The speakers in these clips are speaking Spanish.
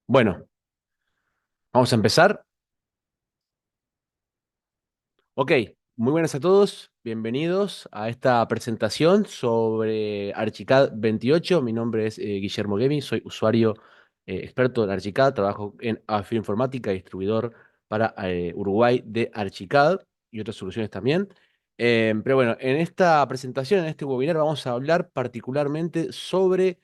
Bueno, vamos a empezar. Ok, muy buenas a todos. Bienvenidos a esta presentación sobre Archicad 28. Mi nombre es Guillermo Gemi, soy usuario experto en Archicad, trabajo en AFI Informática, distribuidor para Uruguay de Archicad y otras soluciones también. Pero bueno, en esta presentación, en este webinar, vamos a hablar particularmente sobre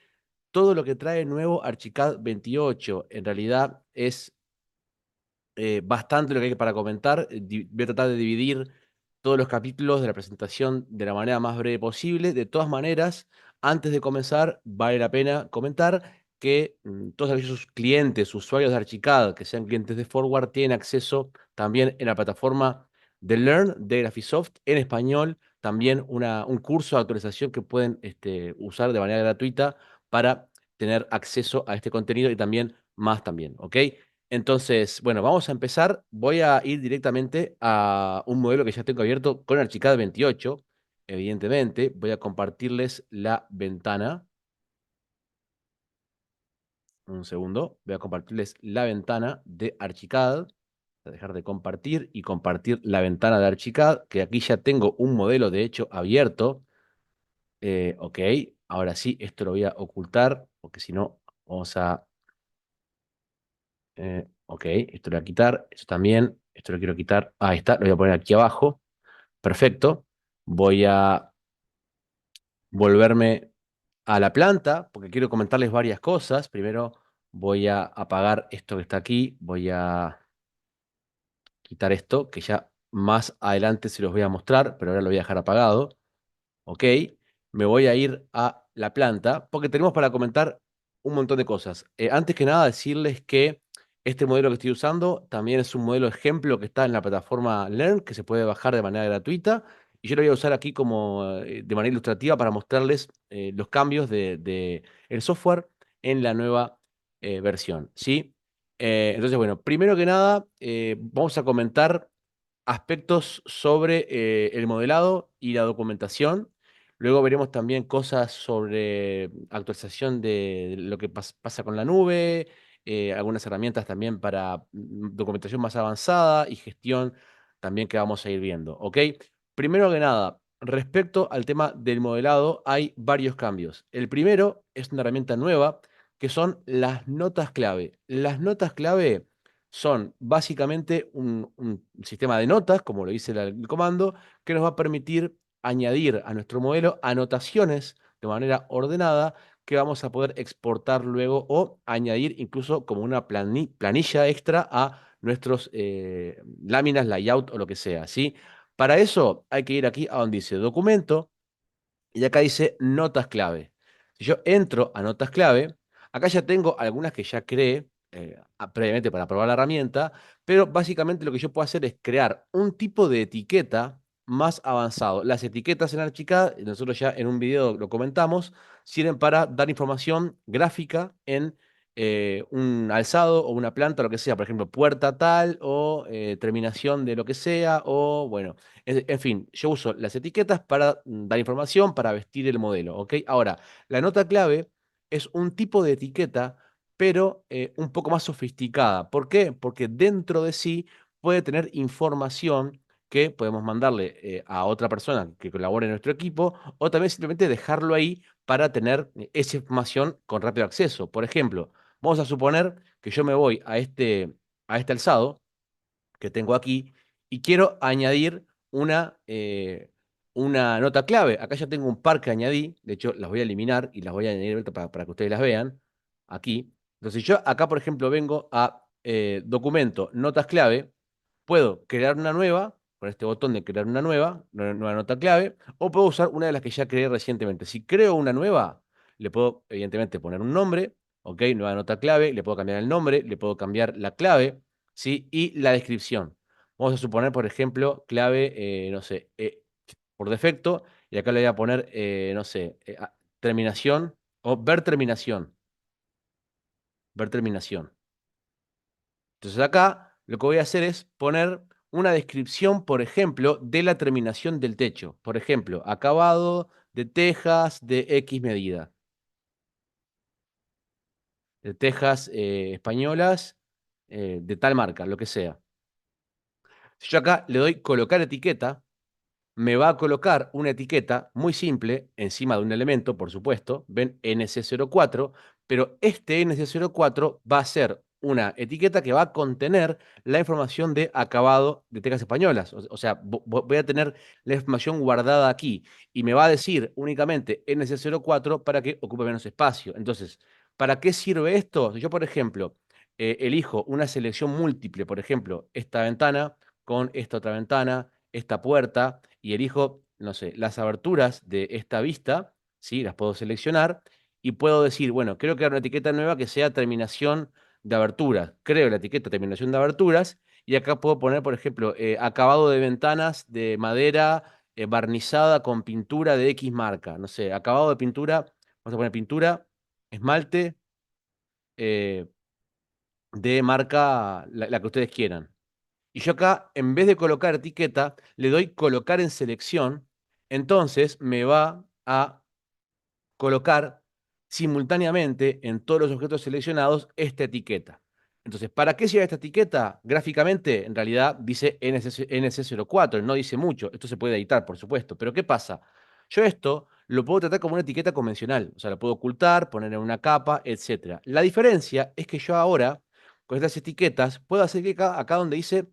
todo lo que trae nuevo Archicad 28. En realidad es bastante lo que hay para comentar. Voy a tratar de dividir todos los capítulos de la presentación de la manera más breve posible. De todas maneras, antes de comenzar, vale la pena comentar que todos aquellos clientes, usuarios de Archicad, que sean clientes de Forward, tienen acceso también en la plataforma de Learn de Graphisoft en español, también un curso de actualización que pueden usar de manera gratuita para tener acceso a este contenido y también más también, ¿ok? Entonces, bueno, vamos a empezar. Voy a ir directamente a un modelo que ya tengo abierto con Archicad 28. Evidentemente, voy a compartirles la ventana. Un segundo. Voy a compartirles la ventana de Archicad. Voy a dejar de compartir y compartir la ventana de Archicad, que aquí ya tengo un modelo, de hecho, abierto. Ok, ahora sí, esto lo voy a ocultar, porque si no, vamos a ok, esto lo voy a quitar, esto también, esto lo quiero quitar. Ahí está, lo voy a poner aquí abajo. Perfecto. Voy a volverme a la planta porque quiero comentarles varias cosas. Primero voy a apagar esto que está aquí. Voy a quitar esto que ya más adelante se los voy a mostrar, pero ahora lo voy a dejar apagado. Ok, me voy a ir a la planta porque tenemos para comentar un montón de cosas. Antes que nada, decirles que este modelo que estoy usando también es un modelo ejemplo que está en la plataforma Learn, que se puede bajar de manera gratuita. Y yo lo voy a usar aquí como de manera ilustrativa para mostrarles los cambios de el software en la nueva versión, ¿sí? Entonces, bueno, primero que nada, vamos a comentar aspectos sobre el modelado y la documentación. Luego veremos también cosas sobre actualización de lo que pasa con la nube, algunas herramientas también para documentación más avanzada y gestión también que vamos a ir viendo. ¿Ok? Primero que nada, respecto al tema del modelado, hay varios cambios. El primero es una herramienta nueva que son las notas clave. Las notas clave son básicamente un sistema de notas, como lo dice el comando, que nos va a permitir añadir a nuestro modelo anotaciones de manera ordenada que vamos a poder exportar luego o añadir incluso como una planilla extra a nuestros láminas, layout o lo que sea, ¿sí? Para eso hay que ir aquí a donde dice documento y acá dice notas clave. Si yo entro a notas clave, acá ya tengo algunas que ya creé previamente para probar la herramienta, pero básicamente lo que yo puedo hacer es crear un tipo de etiqueta más avanzado. Las etiquetas en Archicad, nosotros ya en un video lo comentamos, sirven para dar información gráfica en un alzado o una planta, lo que sea, por ejemplo, puerta tal o terminación de lo que sea, o bueno, en fin, yo uso las etiquetas para dar información, para vestir el modelo, ¿ok? Ahora, la nota clave es un tipo de etiqueta, pero un poco más sofisticada. ¿Por qué? Porque dentro de sí puede tener información que podemos mandarle a otra persona que colabore en nuestro equipo, o también simplemente dejarlo ahí para tener esa información con rápido acceso. Por ejemplo, vamos a suponer que yo me voy a este alzado que tengo aquí y quiero añadir una nota clave. Acá ya tengo un par que añadí, de hecho las voy a eliminar y las voy a añadir de vuelta para que ustedes las vean aquí. Entonces yo acá, por ejemplo, vengo a documento, notas clave, puedo crear una nueva, con este botón de crear una nueva nota clave, o puedo usar una de las que ya creé recientemente. Si creo una nueva, le puedo evidentemente poner un nombre, ok, nueva nota clave, le puedo cambiar el nombre, le puedo cambiar la clave, ¿sí? Y la descripción. Vamos a suponer, por ejemplo, clave, no sé, por defecto, y acá le voy a poner, no sé, terminación o ver terminación. Entonces acá lo que voy a hacer es poner una descripción, por ejemplo, de la terminación del techo. Por ejemplo, acabado de tejas de X medida. de tejas españolas, de tal marca, lo que sea. Si yo acá le doy colocar etiqueta, me va a colocar una etiqueta muy simple encima de un elemento, por supuesto, ven NC04, pero este NC04 va a ser una etiqueta que va a contener la información de acabado de tejas españolas. O sea, voy a tener la información guardada aquí y me va a decir únicamente NC04 para que ocupe menos espacio. Entonces, ¿para qué sirve esto? Si yo, por ejemplo, elijo una selección múltiple, por ejemplo, esta ventana con esta otra ventana, esta puerta, y elijo, no sé, las aberturas de esta vista, ¿sí? Las puedo seleccionar y puedo decir, bueno, quiero crear una etiqueta nueva que sea terminación de aberturas. Creo la etiqueta terminación de aberturas y acá puedo poner, por ejemplo, acabado de ventanas de madera barnizada con pintura de X marca. No sé, acabado de pintura, vamos a poner pintura, esmalte eh, de marca la que ustedes quieran. Y yo acá, en vez de colocar etiqueta, le doy colocar en selección. Entonces me va a colocar simultáneamente en todos los objetos seleccionados esta etiqueta. Entonces, ¿para qué sirve esta etiqueta? Gráficamente, en realidad dice NC04, no dice mucho. Esto se puede editar, por supuesto. Pero ¿qué pasa? Yo esto lo puedo tratar como una etiqueta convencional. O sea, lo puedo ocultar, poner en una capa, etc. La diferencia es que yo ahora, con estas etiquetas, puedo hacer clic acá donde dice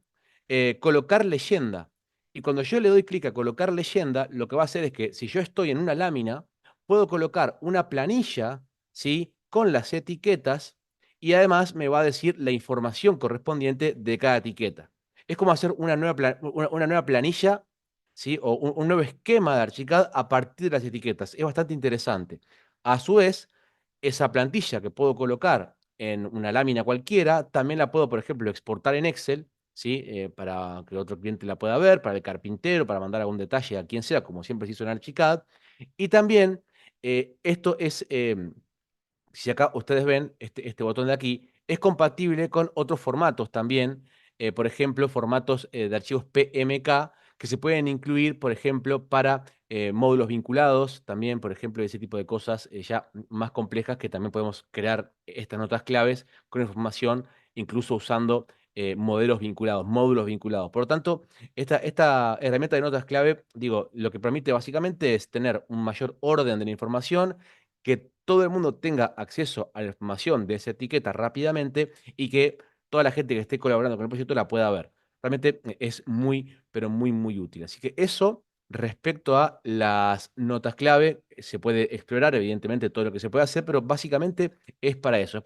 colocar leyenda. Y cuando yo le doy clic a colocar leyenda, lo que va a hacer es que si yo estoy en una lámina, puedo colocar una planilla, ¿sí? Con las etiquetas y además me va a decir la información correspondiente de cada etiqueta. Es como hacer una nueva planilla, ¿sí? O un nuevo esquema de Archicad a partir de las etiquetas. Es bastante interesante. A su vez, esa plantilla que puedo colocar en una lámina cualquiera, también la puedo, por ejemplo, exportar en Excel, ¿sí? Para que otro cliente la pueda ver, para el carpintero, para mandar algún detalle a quien sea, como siempre se hizo en Archicad. Y también esto es, si acá ustedes ven, este botón de aquí, es compatible con otros formatos también, por ejemplo, formatos de archivos PMK que se pueden incluir, por ejemplo, para módulos vinculados, también, por ejemplo, ese tipo de cosas ya más complejas que también podemos crear estas notas claves con información, incluso usando modelos vinculados, módulos vinculados. Por lo tanto, esta herramienta de notas clave, digo, lo que permite básicamente es tener un mayor orden de la información, que todo el mundo tenga acceso a la información de esa etiqueta rápidamente y que toda la gente que esté colaborando con el proyecto la pueda ver. Realmente es muy, pero muy, muy útil. Así que eso respecto a las notas clave, se puede explorar evidentemente todo lo que se puede hacer, pero básicamente es para eso, es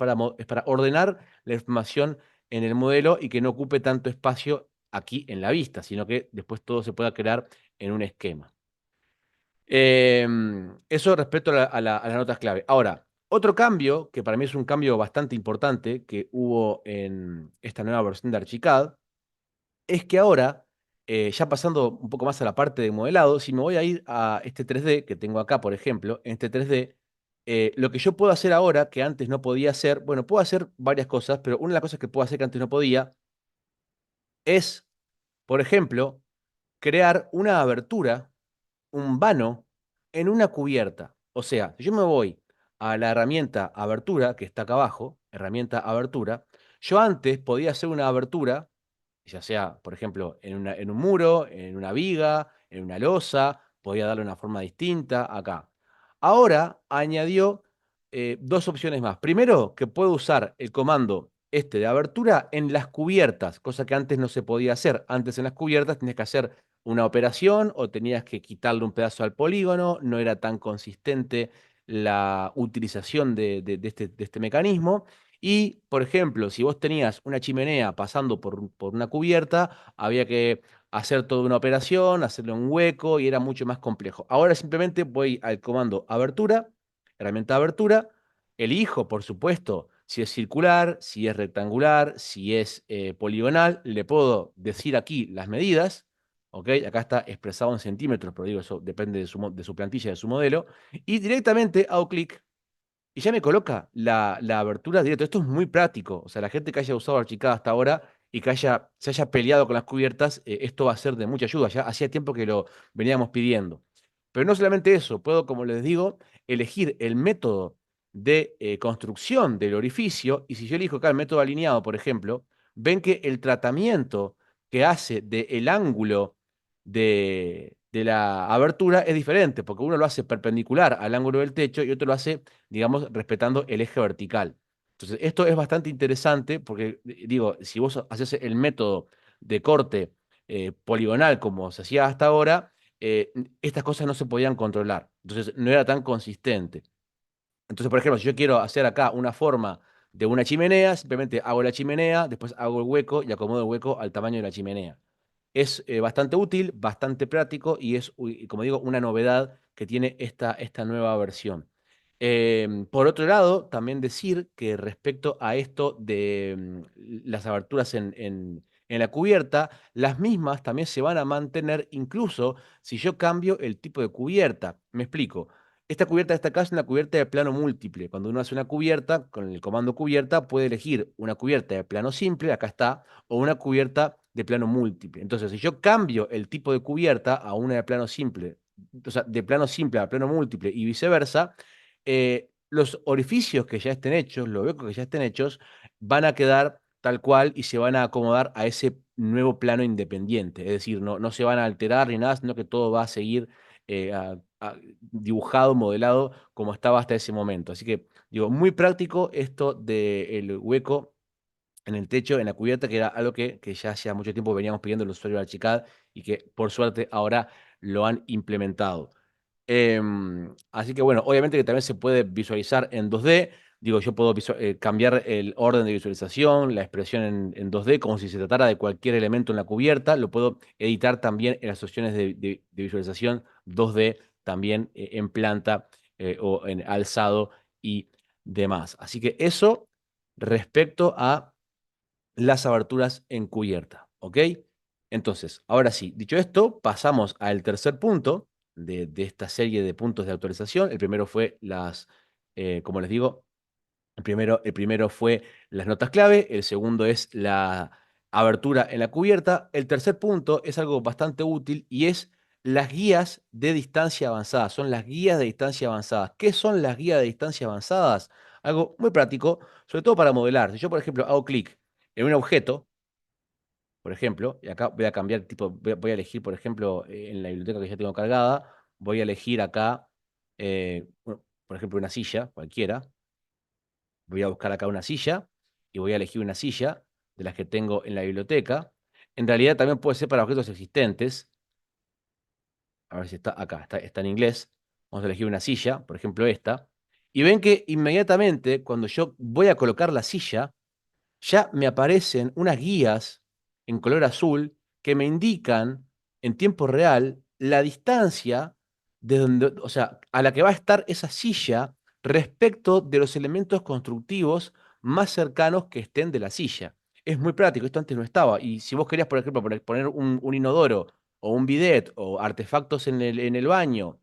para ordenar la información en el modelo y que no ocupe tanto espacio aquí en la vista, sino que después todo se pueda crear en un esquema. Eso respecto a las notas clave. Ahora, otro cambio, que para mí es un cambio bastante importante que hubo en esta nueva versión de Archicad, es que ahora, ya pasando un poco más a la parte de modelado, si me voy a ir a este 3D que tengo acá, por ejemplo, en este 3D, lo que yo puedo hacer ahora, que antes no podía hacer, bueno, puedo hacer varias cosas, pero una de las cosas que puedo hacer que antes no podía es, por ejemplo, crear una abertura, un vano en una cubierta. O sea, si yo me voy a la herramienta abertura, que está acá abajo, herramienta abertura, yo antes podía hacer una abertura, ya sea, por ejemplo, en un muro, en una viga, en una losa, podía darle una forma distinta acá. Ahora añadió dos opciones más. Primero, que puedo usar el comando este de abertura en las cubiertas, cosa que antes no se podía hacer. Antes en las cubiertas tenías que hacer una operación o tenías que quitarle un pedazo al polígono, no era tan consistente la utilización de este mecanismo. Y, por ejemplo, si vos tenías una chimenea pasando por una cubierta, había que hacer toda una operación, hacerle un hueco y era mucho más complejo. Ahora simplemente voy al comando abertura, herramienta abertura, elijo, por supuesto, si es circular, si es rectangular, si es poligonal, le puedo decir aquí las medidas. ¿Ok? Acá está expresado en centímetros, pero digo, eso depende de su plantilla, de su modelo. Y directamente hago clic y ya me coloca la abertura directa. Esto es muy práctico. O sea, la gente que haya usado Archicad hasta ahora y que se haya peleado con las cubiertas, esto va a ser de mucha ayuda. Ya hacía tiempo que lo veníamos pidiendo. Pero no solamente eso, puedo, como les digo, elegir el método de construcción del orificio, y si yo elijo acá el método alineado, por ejemplo, ven que el tratamiento que hace del ángulo de la abertura es diferente, porque uno lo hace perpendicular al ángulo del techo y otro lo hace, digamos, respetando el eje vertical. Entonces, esto es bastante interesante porque, digo, si vos haces el método de corte poligonal como se hacía hasta ahora, estas cosas no se podían controlar. Entonces, no era tan consistente. Entonces, por ejemplo, si yo quiero hacer acá una forma de una chimenea, simplemente hago la chimenea, después hago el hueco y acomodo el hueco al tamaño de la chimenea. Es bastante útil, bastante práctico y es, como digo, una novedad que tiene esta nueva versión. Por otro lado, también decir que respecto a esto de las aberturas en la cubierta, las mismas también se van a mantener incluso si yo cambio el tipo de cubierta. Me explico. Esta cubierta de esta acá es una cubierta de plano múltiple. Cuando uno hace una cubierta, con el comando cubierta, puede elegir una cubierta de plano simple, acá está, o una cubierta de plano múltiple. Entonces, si yo cambio el tipo de cubierta a una de plano simple, o sea, de plano simple a plano múltiple y viceversa, los orificios que ya estén hechos, los huecos que ya estén hechos, van a quedar tal cual y se van a acomodar a ese nuevo plano independiente. Es decir, no se van a alterar ni nada, sino que todo va a seguir dibujado, modelado como estaba hasta ese momento. Así que, digo, muy práctico esto del hueco en el techo, en la cubierta, que era algo que ya hacía mucho tiempo veníamos pidiendo el usuario de Archicad y que por suerte ahora lo han implementado. Así que bueno, obviamente que también se puede visualizar en 2D. Digo, yo puedo cambiar el orden de visualización, la expresión en 2D, como si se tratara de cualquier elemento en la cubierta. Lo puedo editar también en las opciones de visualización 2D, también en planta o en alzado y demás. Así que eso respecto a las aberturas en cubierta, ¿ok? Entonces, ahora sí, dicho esto, pasamos al tercer punto de esta serie de puntos de actualización. El primero fue como les digo, el primero fue las notas clave, el segundo es la abertura en la cubierta, el tercer punto es algo bastante útil y es las guías de distancia avanzada. Son las guías de distancia avanzadas. ¿Qué son las guías de distancia avanzadas? Algo muy práctico, sobre todo para modelar. Si yo, por ejemplo, hago clic en un objeto, por ejemplo, y acá voy a cambiar tipo, voy a elegir, por ejemplo, en la biblioteca que ya tengo cargada, voy a elegir acá, bueno, por ejemplo, una silla, cualquiera. Voy a buscar acá una silla y voy a elegir una silla de las que tengo en la biblioteca. En realidad también puede ser para objetos existentes. A ver si está acá, está en inglés. Vamos a elegir una silla, por ejemplo esta. Y ven que inmediatamente cuando yo voy a colocar la silla, ya me aparecen unas guías en color azul que me indican en tiempo real la distancia de donde, o sea, a la que va a estar esa silla respecto de los elementos constructivos más cercanos que estén de la silla. Es muy práctico, esto antes no estaba. Y si vos querías, por ejemplo, poner un inodoro o un bidet o artefactos en el baño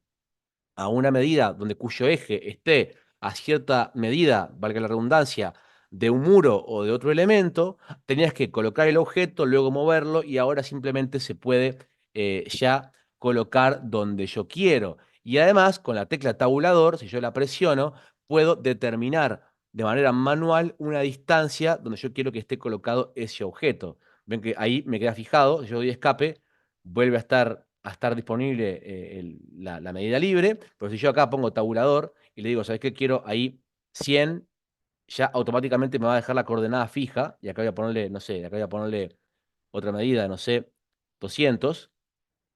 a una medida donde cuyo eje esté a cierta medida, valga la redundancia, de un muro o de otro elemento, tenías que colocar el objeto, luego moverlo y ahora simplemente se puede ya colocar donde yo quiero. Y además, con la tecla tabulador, si yo la presiono, puedo determinar de manera manual una distancia donde yo quiero que esté colocado ese objeto. Ven que ahí me queda fijado, yo doy escape, vuelve a estar disponible la medida libre, pero si yo acá pongo tabulador y le digo, ¿sabes qué? Quiero ahí 100, ya automáticamente me va a dejar la coordenada fija, y acá voy a ponerle, no sé, acá voy a ponerle otra medida, no sé, 200.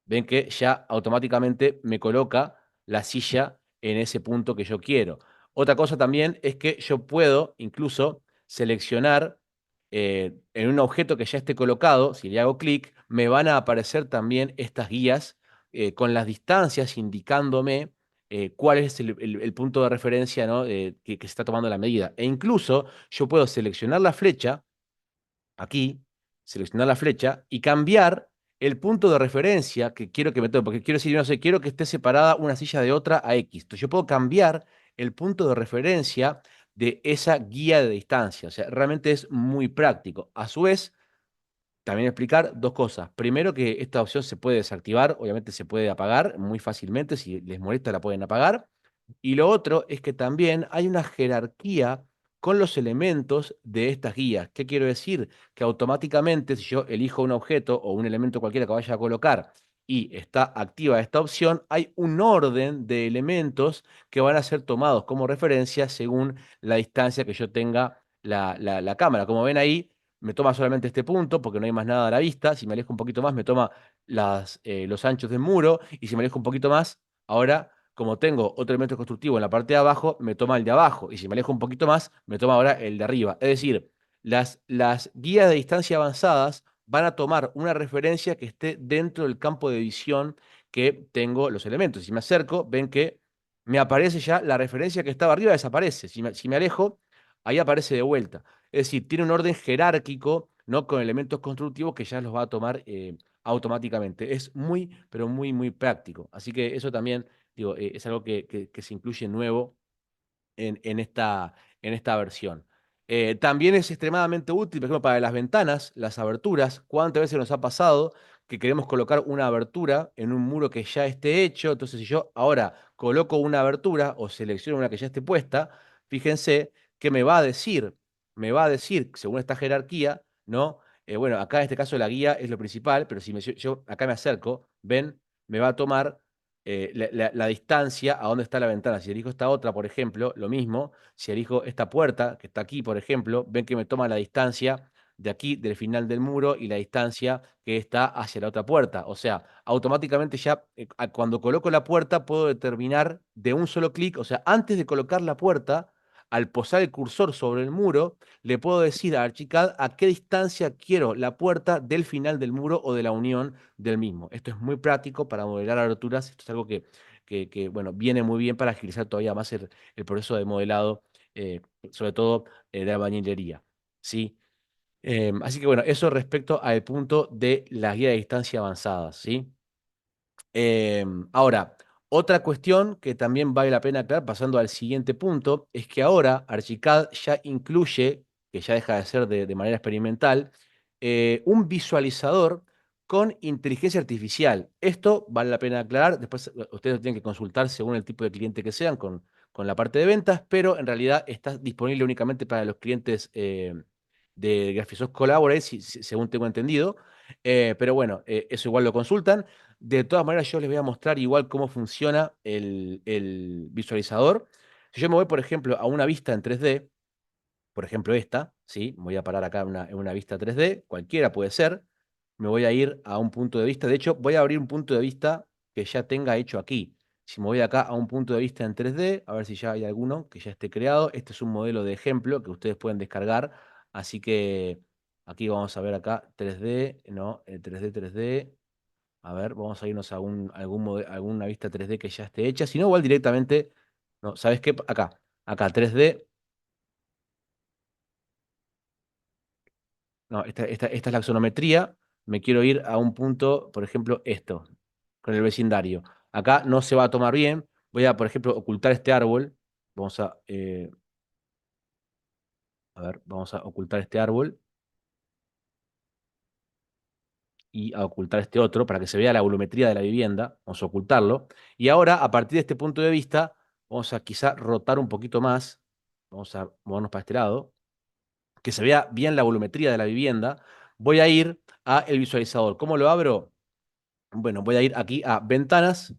Ven que ya automáticamente me coloca la silla en ese punto que yo quiero. Otra cosa también es que yo puedo incluso seleccionar en un objeto que ya esté colocado, si le hago clic, me van a aparecer también estas guías con las distancias indicándome cuál es el punto de referencia, ¿no? Que se está tomando la medida. E incluso yo puedo seleccionar la flecha aquí, seleccionar la flecha y cambiar el punto de referencia que quiero que me tome, porque quiero decir, no sé, quiero que esté separada una silla de otra a X. Entonces yo puedo cambiar el punto de referencia de esa guía de distancia. O sea, realmente es muy práctico. A su vez, también explicar dos cosas. Primero, que esta opción se puede desactivar, obviamente se puede apagar muy fácilmente. Si les molesta, la pueden apagar. Y lo otro es que también hay una jerarquía con los elementos de estas guías. ¿Qué quiero decir? Que automáticamente, si yo elijo un objeto o un elemento cualquiera que vaya a colocar y está activa esta opción, hay un orden de elementos que van a ser tomados como referencia según la distancia que yo tenga la cámara. Como ven ahí, me toma solamente este punto porque no hay más nada a la vista. Si me alejo un poquito más, me toma los anchos del muro. Y si me alejo un poquito más, ahora, como tengo otro elemento constructivo en la parte de abajo, me toma el de abajo. Y si me alejo un poquito más, me toma ahora el de arriba. Es decir, las guías de distancia avanzadas van a tomar una referencia que esté dentro del campo de visión que tengo los elementos. Si me acerco, ven que me aparece ya la referencia que estaba arriba, desaparece. Si me alejo, ahí aparece de vuelta. Es decir, tiene un orden jerárquico, ¿no? Con elementos constructivos que ya los va a tomar automáticamente. Es muy, pero muy, muy práctico. Así que eso también, digo, es algo que se incluye nuevo en esta versión. También es extremadamente útil, por ejemplo, para las ventanas, las aberturas. ¿Cuántas veces nos ha pasado que queremos colocar una abertura en un muro que ya esté hecho? Entonces, si yo ahora coloco una abertura o selecciono una que ya esté puesta, fíjense que me va a decir, según esta jerarquía, ¿no? Bueno, acá en este caso la guía es lo principal, pero si yo acá me acerco, ven, me va a tomar la distancia a dónde está la ventana. Si elijo esta otra, por ejemplo, lo mismo. Si elijo esta puerta, que está aquí, por ejemplo, ven que me toma la distancia de aquí, del final del muro, y la distancia que está hacia la otra puerta. O sea, automáticamente ya, cuando coloco la puerta, puedo determinar de un solo clic, o sea, antes de colocar la puerta, al posar el cursor sobre el muro, le puedo decir a Archicad a qué distancia quiero la puerta del final del muro o de la unión del mismo. Esto es muy práctico para modelar aberturas. Esto es algo que, bueno, viene muy bien para agilizar todavía más el proceso de modelado, eh, sobre todo de albañilería, ¿sí? Así que, bueno, eso respecto al punto de la guía de distancia avanzadas, ¿sí? Ahora, otra cuestión que también vale la pena aclarar, pasando al siguiente punto, es que ahora Archicad ya incluye, que ya deja de ser de manera experimental, un visualizador con inteligencia artificial. Esto vale la pena aclarar, después ustedes lo tienen que consultar según el tipo de cliente que sean con la parte de ventas, pero en realidad está disponible únicamente para los clientes de Graphisoft Collaborate, según tengo entendido. Pero bueno, eso igual lo consultan. De todas maneras, yo les voy a mostrar igual cómo funciona el visualizador. Si yo me voy, por ejemplo, a una vista en 3D, por ejemplo esta, ¿sí? Me voy a parar acá en una vista 3D, cualquiera puede ser. Me voy a ir a un punto de vista. De hecho, voy a abrir un punto de vista que ya tenga hecho aquí. Si me voy acá a un punto de vista en 3D, a ver si ya hay alguno que ya esté creado. Este es un modelo de ejemplo que ustedes pueden descargar. Así que aquí vamos a ver acá 3D, ¿no? 3D, 3D. A ver, vamos a irnos a alguna vista 3D que ya esté hecha. Si no, igual directamente, no, ¿sabes qué? Acá 3D. No, esta es la axonometría. Me quiero ir a un punto, por ejemplo, esto, con el vecindario. Acá no se va a tomar bien. Voy a, por ejemplo, ocultar este árbol. Vamos a ver, vamos a ocultar este árbol y a ocultar este otro para que se vea la volumetría de la vivienda. Vamos a ocultarlo. Y ahora, a partir de este punto de vista, vamos a quizá rotar un poquito más. Vamos a movernos para este lado. Que se vea bien la volumetría de la vivienda. Voy a ir a el visualizador. ¿Cómo lo abro? Bueno, voy a ir aquí a ventanas,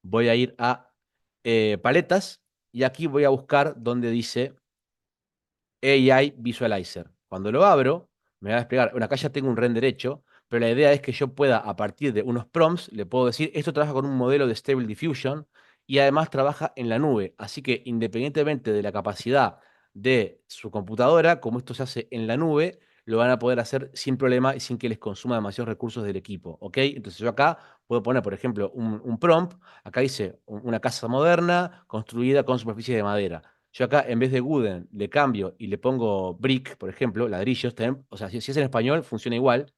voy a ir a paletas y aquí voy a buscar donde dice AI Visualizer. Cuando lo abro, me va a desplegar. Bueno, acá ya tengo un render hecho, pero la idea es que yo pueda, a partir de unos prompts, le puedo decir, esto trabaja con un modelo de Stable Diffusion y además trabaja en la nube. Así que independientemente de la capacidad de su computadora, como esto se hace en la nube, lo van a poder hacer sin problema y sin que les consuma demasiados recursos del equipo. ¿Ok? Entonces yo acá puedo poner, por ejemplo, un prompt. Acá dice una casa moderna construida con superficie de madera. Yo acá, en vez de Wooden, le cambio y le pongo brick, por ejemplo, ladrillos. O sea, si es en español, funciona igual.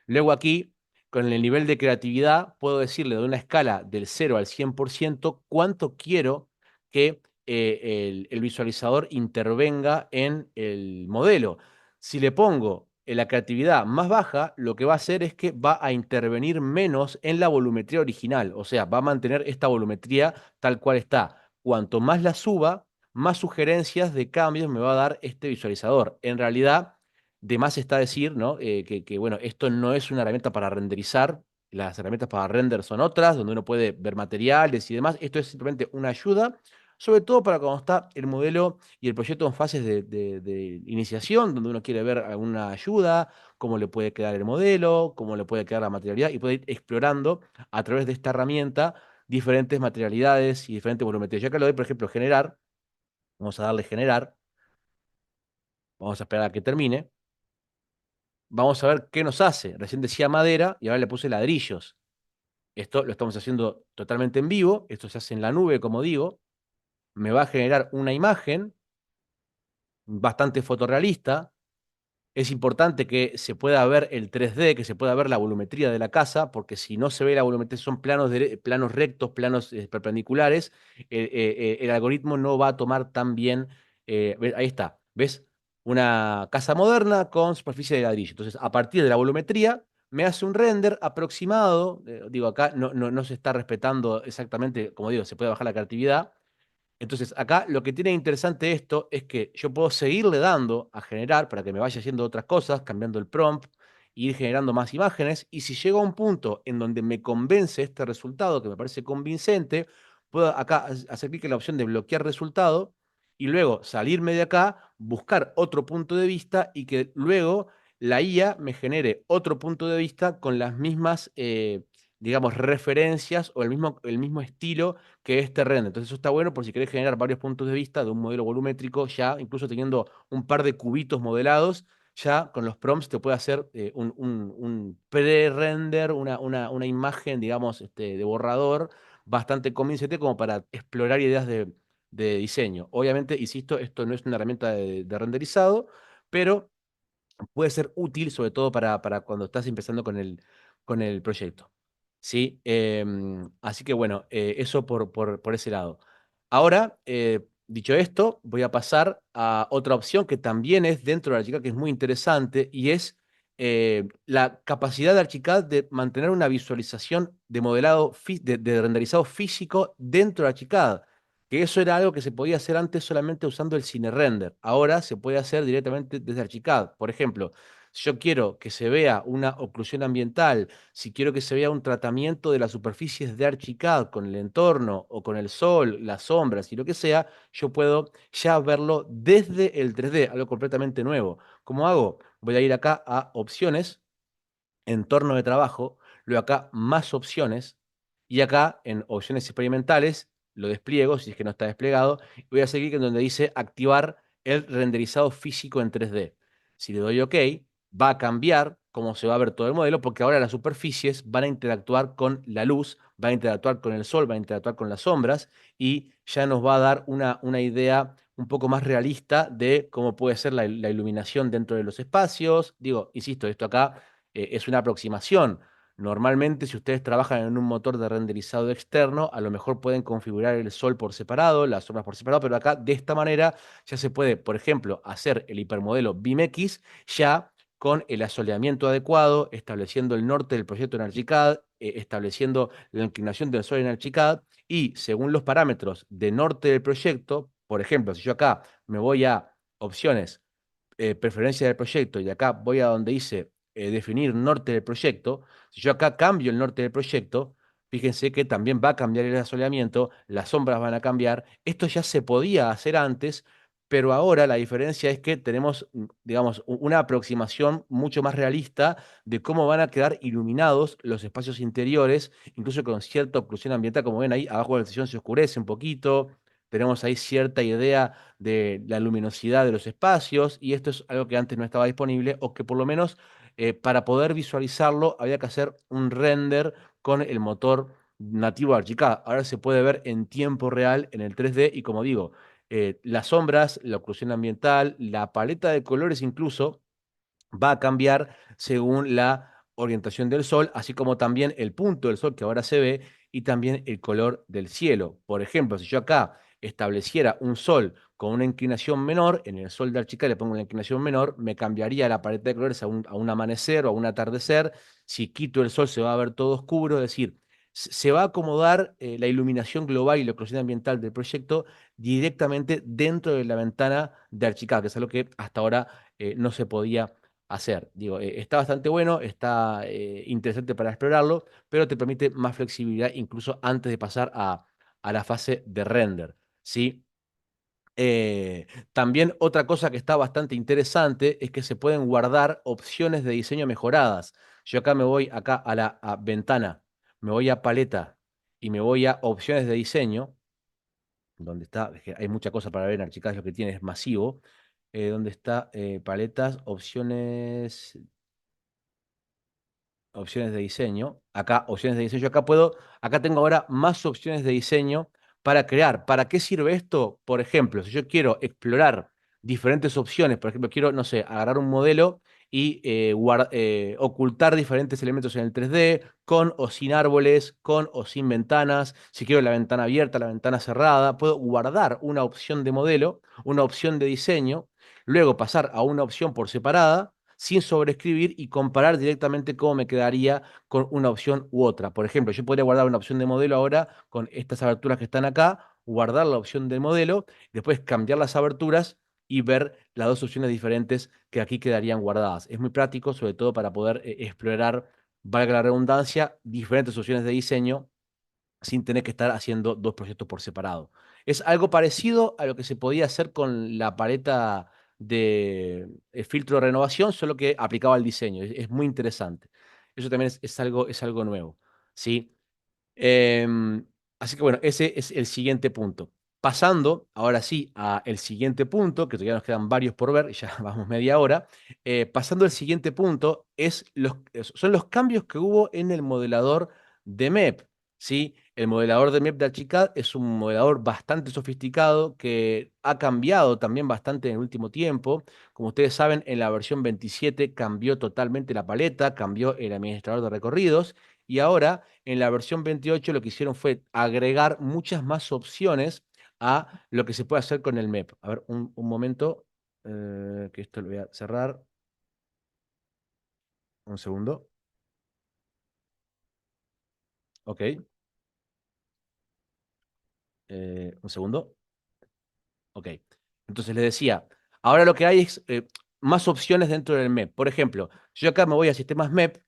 Luego aquí, con el nivel de creatividad, puedo decirle de una escala del 0 al 100% cuánto quiero que el visualizador intervenga en el modelo. Si le pongo la creatividad más baja, lo que va a hacer es que va a intervenir menos en la volumetría original. O sea, va a mantener esta volumetría tal cual está. cuanto más la suba, más sugerencias de cambios me va a dar este visualizador. En realidad, de más está decir, ¿no? Bueno, esto no es una herramienta para renderizar, las herramientas para render son otras, donde uno puede ver materiales y demás. Esto es simplemente una ayuda, sobre todo para cuando está el modelo y el proyecto en fases de iniciación, donde uno quiere ver alguna ayuda, cómo le puede quedar el modelo, cómo le puede quedar la materialidad, y puede ir explorando a través de esta herramienta diferentes materialidades y diferentes volumetrías. Yo acá le doy, por ejemplo, generar. Vamos a darle generar. Vamos a esperar a que termine. Vamos a ver qué nos hace. Recién decía madera y ahora le puse ladrillos. Esto lo estamos haciendo totalmente en vivo. Esto se hace en la nube, como digo. Me va a generar una imagen bastante fotorrealista. Es importante que se pueda ver el 3D, que se pueda ver la volumetría de la casa, porque si no se ve la volumetría, son planos, planos rectos, planos perpendiculares, el algoritmo no va a tomar tan bien. Ahí está, ¿ves? Una casa moderna con superficie de ladrillo. Entonces, a partir de la volumetría, me hace un render aproximado. Digo, acá no se está respetando exactamente, como digo, se puede bajar la creatividad. Entonces, acá lo que tiene interesante esto es que yo puedo seguirle dando a generar para que me vaya haciendo otras cosas, cambiando el prompt, e ir generando más imágenes. Y si llego a un punto en donde me convence este resultado, que me parece convincente, puedo acá hacer clic en la opción de bloquear resultado y luego salirme de acá, buscar otro punto de vista y que luego la IA me genere otro punto de vista con las mismas, digamos, referencias o el mismo estilo que este render. Entonces eso está bueno por si querés generar varios puntos de vista de un modelo volumétrico, ya incluso teniendo un par de cubitos modelados, ya con los prompts te puede hacer un pre-render, una imagen, digamos, de borrador bastante convincente como para explorar ideas de diseño. Obviamente, insisto, esto no es una herramienta de renderizado, pero puede ser útil, sobre todo para cuando estás empezando con el proyecto. ¿Sí? Así que bueno, eso por ese lado. Ahora, dicho esto, voy a pasar a otra opción que también es dentro de Archicad, que es muy interesante, y es la capacidad de Archicad de mantener una visualización de modelado, de renderizado físico dentro de Archicad. Que eso era algo que se podía hacer antes solamente usando el Cine Render. Ahora se puede hacer directamente desde Archicad. Por ejemplo, si yo quiero que se vea una oclusión ambiental, si quiero que se vea un tratamiento de las superficies de Archicad con el entorno o con el sol, las sombras y lo que sea, yo puedo ya verlo desde el 3D, algo completamente nuevo. ¿Cómo hago? Voy a ir acá a opciones, entorno de trabajo, luego acá más opciones, y acá en opciones experimentales lo despliego, si es que no está desplegado, y voy a hacer clic en donde dice activar el renderizado físico en 3D. Si le doy OK, va a cambiar cómo se va a ver todo el modelo, porque ahora las superficies van a interactuar con la luz, van a interactuar con el sol, van a interactuar con las sombras, y ya nos va a dar una idea un poco más realista de cómo puede ser la iluminación dentro de los espacios. Digo, insisto, esto acá es una aproximación. Normalmente, si ustedes trabajan en un motor de renderizado externo, a lo mejor pueden configurar el sol por separado, las sombras por separado, pero acá de esta manera ya se puede, por ejemplo, hacer el hipermodelo BIMX ya con el asoleamiento adecuado, estableciendo el norte del proyecto en Archicad, estableciendo la inclinación del sol en Archicad y según los parámetros de norte del proyecto, por ejemplo, si yo acá me voy a opciones, preferencia del proyecto y acá voy a donde dice definir norte del proyecto, si yo acá cambio el norte del proyecto, fíjense que también va a cambiar el asoleamiento, las sombras van a cambiar. Esto ya se podía hacer antes, pero ahora la diferencia es que tenemos, digamos, una aproximación mucho más realista de cómo van a quedar iluminados los espacios interiores, incluso con cierta oclusión ambiental. Como ven ahí, abajo de la sesión se oscurece un poquito. Tenemos ahí cierta idea de la luminosidad de los espacios, y esto es algo que antes no estaba disponible, o que por lo menos para poder visualizarlo había que hacer un render con el motor nativo de Archicad. Ahora se puede ver en tiempo real en el 3D y como digo, las sombras, la oclusión ambiental, la paleta de colores incluso va a cambiar según la orientación del sol, así como también el punto del sol que ahora se ve y también el color del cielo. Por ejemplo, si yo acá estableciera un sol con una inclinación menor, en el sol de Archicad le pongo una inclinación menor, me cambiaría la paleta de colores a un amanecer o a un atardecer. Si quito el sol se va a ver todo oscuro, es decir, se va a acomodar la iluminación global y la oclusión ambiental del proyecto directamente dentro de la ventana de Archicad, que es algo que hasta ahora no se podía hacer. Digo, está bastante bueno, está interesante para explorarlo, pero te permite más flexibilidad incluso antes de pasar a la fase de render, ¿sí? También otra cosa que está bastante interesante es que se pueden guardar opciones de diseño mejoradas. Yo acá me voy acá a la ventana, me voy a paleta y me voy a opciones de diseño, donde está, es que hay mucha cosa para ver en Archicad, lo que tiene es masivo, donde está paletas, opciones de diseño. Acá, opciones de diseño. Yo acá puedo, acá tengo ahora más opciones de diseño para crear. ¿Para qué sirve esto? Por ejemplo, si yo quiero explorar diferentes opciones, por ejemplo, quiero, no sé, agarrar un modelo y ocultar diferentes elementos en el 3D, con o sin árboles, con o sin ventanas. Si quiero la ventana abierta, la ventana cerrada, puedo guardar una opción de modelo, una opción de diseño, luego pasar a una opción por separada sin sobreescribir y comparar directamente cómo me quedaría con una opción u otra. Por ejemplo, yo podría guardar una opción de modelo ahora con estas aberturas que están acá, guardar la opción de modelo, después cambiar las aberturas y ver las dos opciones diferentes que aquí quedarían guardadas. Es muy práctico, sobre todo para poder explorar, valga la redundancia, diferentes opciones de diseño sin tener que estar haciendo dos proyectos por separado. Es algo parecido a lo que se podía hacer con la paleta de filtro de renovación, solo que aplicaba al diseño. Es muy interesante. Eso también es algo nuevo, ¿sí? Em, Así que bueno, ese es el siguiente punto. Pasando ahora sí al siguiente punto, que todavía nos quedan varios por ver, y ya vamos media hora. Pasando al siguiente punto, son los cambios que hubo en el modelador de MEP. ¿Sí? El modelador de MEP de Archicad es un modelador bastante sofisticado que ha cambiado también bastante en el último tiempo. Como ustedes saben, en la versión 27 cambió totalmente la paleta, cambió el administrador de recorridos y ahora en la versión 28 lo que hicieron fue agregar muchas más opciones a lo que se puede hacer con el MEP. A ver, un momento, que esto lo voy a cerrar. Un segundo. Ok. Un segundo. Ok. Entonces les decía, ahora lo que hay es más opciones dentro del MEP. Por ejemplo, yo acá me voy a sistemas MEP.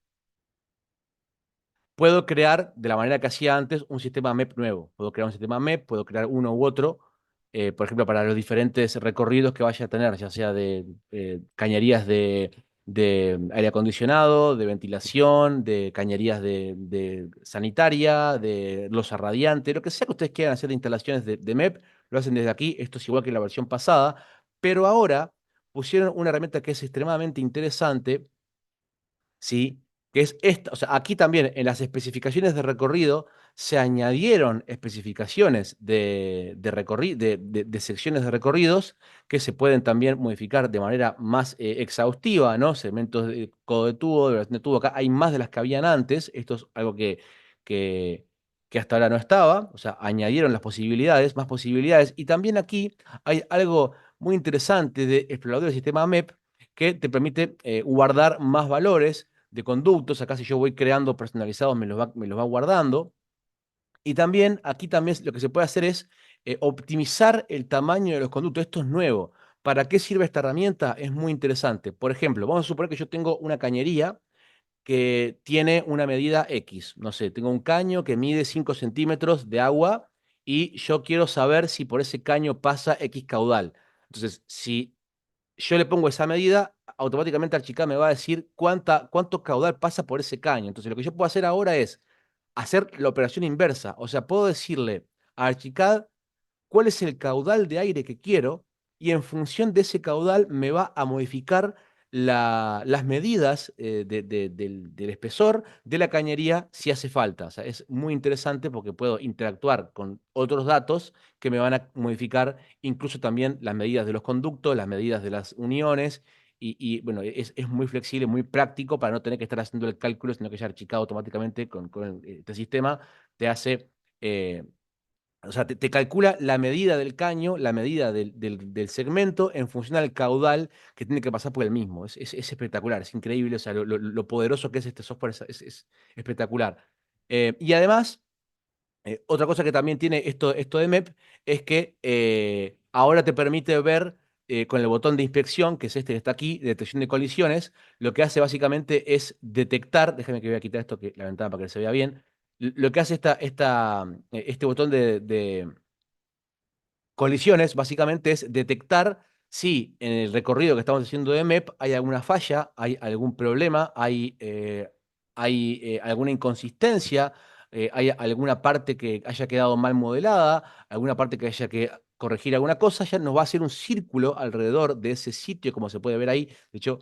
Puedo crear, de la manera que hacía antes, un sistema MEP nuevo. Puedo crear un sistema MEP, puedo crear uno u otro, por ejemplo, para los diferentes recorridos que vaya a tener, ya sea de cañerías de aire acondicionado, de ventilación, de cañerías de sanitaria, de losa radiante, lo que sea que ustedes quieran hacer de instalaciones de MEP, lo hacen desde aquí. Esto es igual que en la versión pasada, pero ahora pusieron una herramienta que es extremadamente interesante, ¿sí? Que es esta. O sea, aquí también en las especificaciones de recorrido se añadieron especificaciones de secciones de recorridos que se pueden también modificar de manera más exhaustiva, ¿no? Segmentos de codo de tubo, de relación de tubo. Acá hay más de las que habían antes. Esto es algo que, que hasta ahora no estaba. O sea, añadieron las posibilidades, más posibilidades. Y también aquí hay algo muy interesante de explorador del sistema MEP que te permite guardar más valores de conductos. Acá si yo voy creando personalizados, me los va guardando. Y también, aquí también lo que se puede hacer es optimizar el tamaño de los conductos. Esto es nuevo. ¿Para qué sirve esta herramienta? Es muy interesante. Por ejemplo, vamos a suponer que yo tengo una cañería que tiene una medida X. No sé, tengo un caño que mide 5 centímetros de agua y yo quiero saber si por ese caño pasa X caudal. Entonces, si yo le pongo esa medida, automáticamente Archicad me va a decir cuánto caudal pasa por ese caño. Entonces, lo que yo puedo hacer ahora es hacer la operación inversa. O sea, puedo decirle a Archicad cuál es el caudal de aire que quiero y en función de ese caudal me va a modificar las medidas del espesor de la cañería si hace falta. O sea, es muy interesante porque puedo interactuar con otros datos que me van a modificar incluso también las medidas de los conductos, las medidas de las uniones. Bueno, es muy flexible, muy práctico para no tener que estar haciendo el cálculo, sino que ya archicado automáticamente con este sistema te hace o sea, te calcula la medida del caño, la medida del segmento en función al caudal que tiene que pasar por el mismo. Es espectacular, es increíble. O sea, lo poderoso que es este software es espectacular. Y además, otra cosa que también tiene esto de MEP es que ahora te permite ver con el botón de inspección, que es este que está aquí, de detección de colisiones, lo que hace básicamente es detectar, déjame que voy a quitar esto, que la ventana para que se vea bien, lo que hace este botón de colisiones básicamente es detectar si en el recorrido que estamos haciendo de MEP hay alguna falla, hay algún problema, hay alguna inconsistencia, hay alguna parte que haya quedado mal modelada, alguna parte que haya que corregir alguna cosa, ya nos va a hacer un círculo alrededor de ese sitio, como se puede ver ahí. De hecho,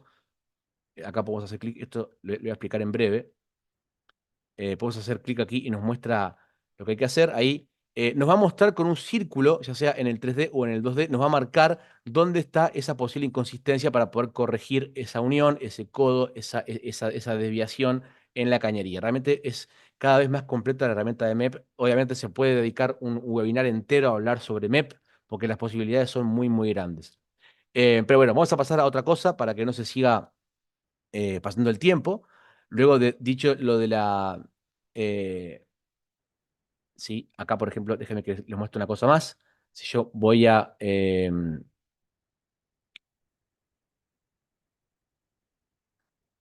acá podemos hacer clic, esto lo voy a explicar en breve. Podemos hacer clic aquí y nos muestra lo que hay que hacer. Ahí nos va a mostrar con un círculo, ya sea en el 3D o en el 2D, nos va a marcar dónde está esa posible inconsistencia para poder corregir esa unión, ese codo, esa desviación en la cañería. Realmente es cada vez más completa la herramienta de MEP. Obviamente se puede dedicar un webinar entero a hablar sobre MEP, porque las posibilidades son muy, muy grandes. Pero bueno, vamos a pasar a otra cosa para que no se siga pasando el tiempo. Luego de dicho lo de la... sí, acá por ejemplo, déjenme que les muestre una cosa más. Si yo voy a...